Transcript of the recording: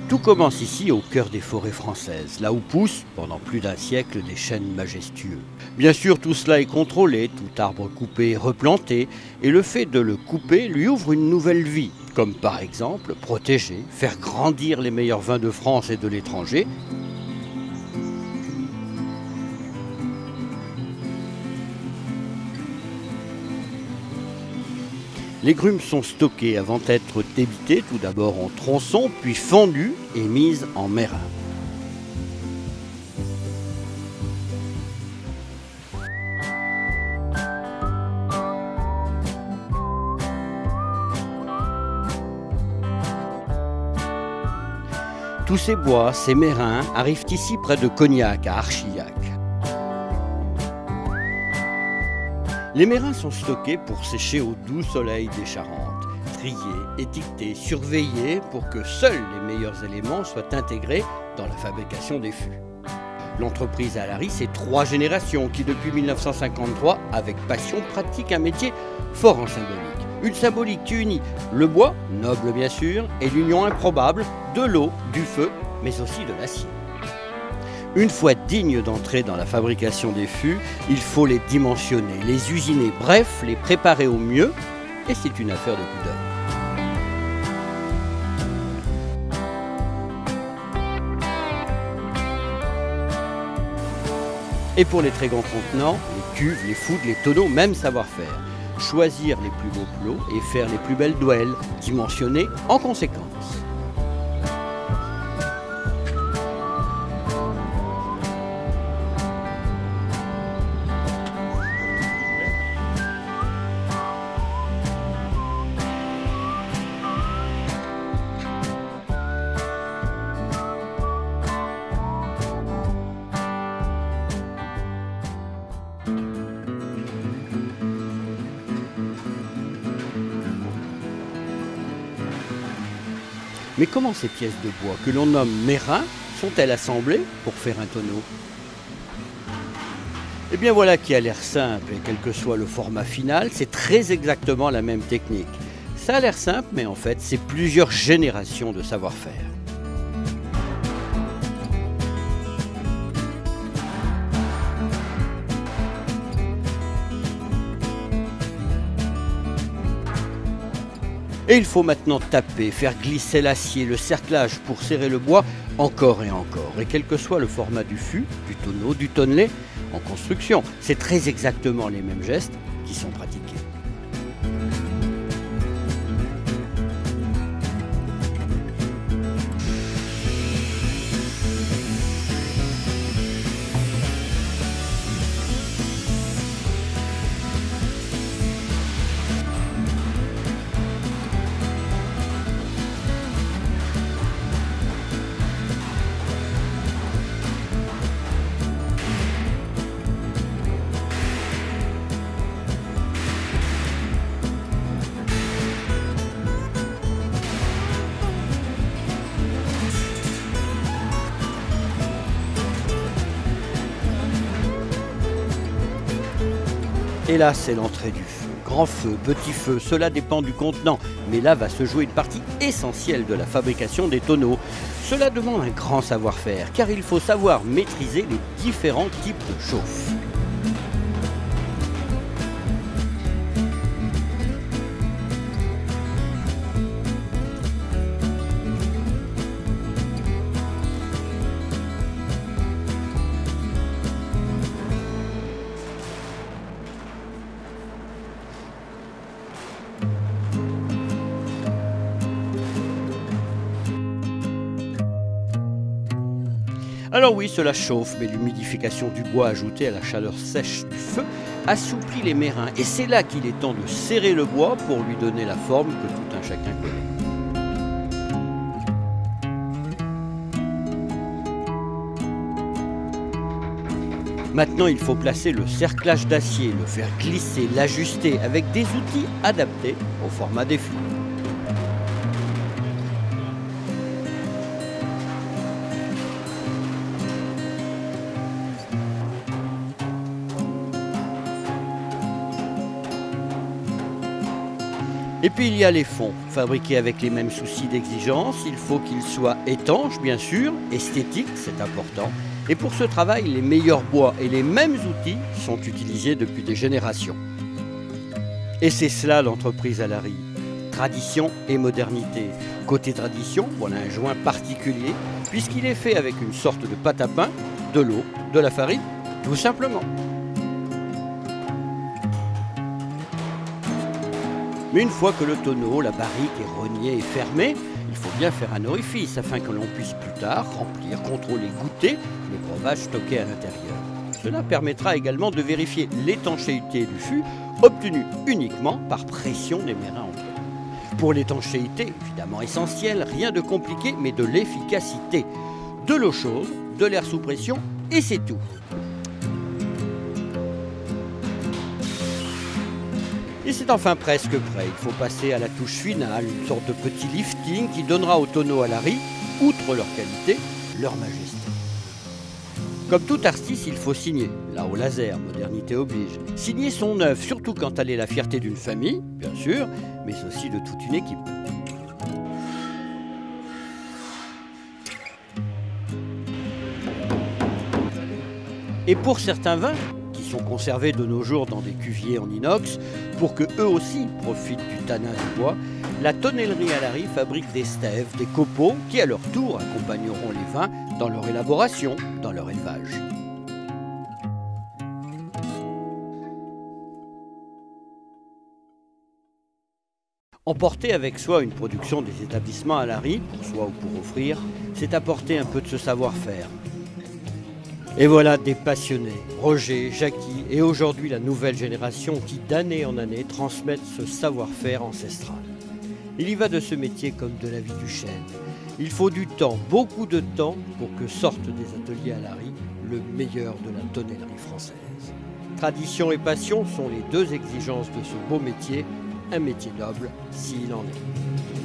Tout commence ici au cœur des forêts françaises, là où poussent, pendant plus d'un siècle, des chênes majestueux. Bien sûr, tout cela est contrôlé, tout arbre coupé est replanté, et le fait de le couper lui ouvre une nouvelle vie, comme par exemple protéger, faire grandir les meilleurs vins de France et de l'étranger. Les grumes sont stockées avant d'être débitées, tout d'abord en tronçons, puis fendues et mises en merrain. Tous ces bois, ces mérins, arrivent ici près de Cognac, à Archillac. Les mérins sont stockés pour sécher au doux soleil des Charentes, triés, étiquetés, surveillés pour que seuls les meilleurs éléments soient intégrés dans la fabrication des fûts. L'entreprise Alary, c'est 3 générations qui, depuis 1953, avec passion, pratiquent un métier fort en symbolique. Une symbolique qui unit le bois, noble bien sûr, et l'union improbable de l'eau, du feu, mais aussi de l'acier. Une fois dignes d'entrer dans la fabrication des fûts, il faut les dimensionner, les usiner, bref, les préparer au mieux, et c'est une affaire de coup d'œil. Et pour les très grands contenants, les cuves, les foudres, les tonneaux, même savoir-faire. Choisir les plus beaux plots et faire les plus belles douelles, dimensionner en conséquence. Mais comment ces pièces de bois, que l'on nomme mérins, sont-elles assemblées pour faire un tonneau? Eh bien voilà qui a l'air simple, et quel que soit le format final, c'est très exactement la même technique. Ça a l'air simple, mais en fait, c'est plusieurs générations de savoir-faire. Et il faut maintenant taper, faire glisser l'acier, le cerclage pour serrer le bois encore et encore. Et quel que soit le format du fût, du tonneau, du tonnelet, en construction, c'est très exactement les mêmes gestes qui sont pratiqués. Et là, c'est l'entrée du feu. Grand feu, petit feu, cela dépend du contenant. Mais là va se jouer une partie essentielle de la fabrication des tonneaux. Cela demande un grand savoir-faire, car il faut savoir maîtriser les différents types de chauffe. Alors oui, cela chauffe, mais l'humidification du bois ajoutée à la chaleur sèche du feu assouplit les mérins. Et c'est là qu'il est temps de serrer le bois pour lui donner la forme que tout un chacun connaît. Maintenant, il faut placer le cerclage d'acier, le faire glisser, l'ajuster avec des outils adaptés au format des fûts. Et puis il y a les fonds, fabriqués avec les mêmes soucis d'exigence. Il faut qu'ils soient étanches, bien sûr, esthétiques, c'est important. Et pour ce travail, les meilleurs bois et les mêmes outils sont utilisés depuis des générations. Et c'est cela l'entreprise Alary. Tradition et modernité. Côté tradition, voilà un joint particulier, puisqu'il est fait avec une sorte de pâte à pain, de l'eau, de la farine, tout simplement. Mais une fois que le tonneau, la barrique est rogné et fermé, il faut bien faire un orifice afin que l'on puisse plus tard remplir, contrôler, goûter les breuvages stockés à l'intérieur. Cela permettra également de vérifier l'étanchéité du fût, obtenue uniquement par pression des mérins entre eux. Pour l'étanchéité, évidemment essentielle, rien de compliqué mais de l'efficacité. De l'eau chaude, de l'air sous pression et c'est tout. Et c'est enfin presque prêt, il faut passer à la touche finale, une sorte de petit lifting qui donnera au tonneau Alary, outre leur qualité, leur majesté. Comme tout artiste, il faut signer, là au laser, modernité oblige. Signer son œuvre, surtout quand elle est la fierté d'une famille, bien sûr, mais aussi de toute une équipe. Et pour certains vins, sont conservés de nos jours dans des cuviers en inox pour que eux aussi profitent du tanin du bois. La tonnellerie Alary fabrique des stèves, des copeaux qui à leur tour accompagneront les vins dans leur élaboration, dans leur élevage. Emporter avec soi une production des établissements Alary, pour soi ou pour offrir, c'est apporter un peu de ce savoir-faire. Et voilà des passionnés, Roger, Jackie et aujourd'hui la nouvelle génération qui d'année en année transmettent ce savoir-faire ancestral. Il y va de ce métier comme de la vie du chêne. Il faut du temps, beaucoup de temps pour que sortent des ateliers Alary le meilleur de la tonnellerie française. Tradition et passion sont les deux exigences de ce beau métier, un métier noble s'il en est.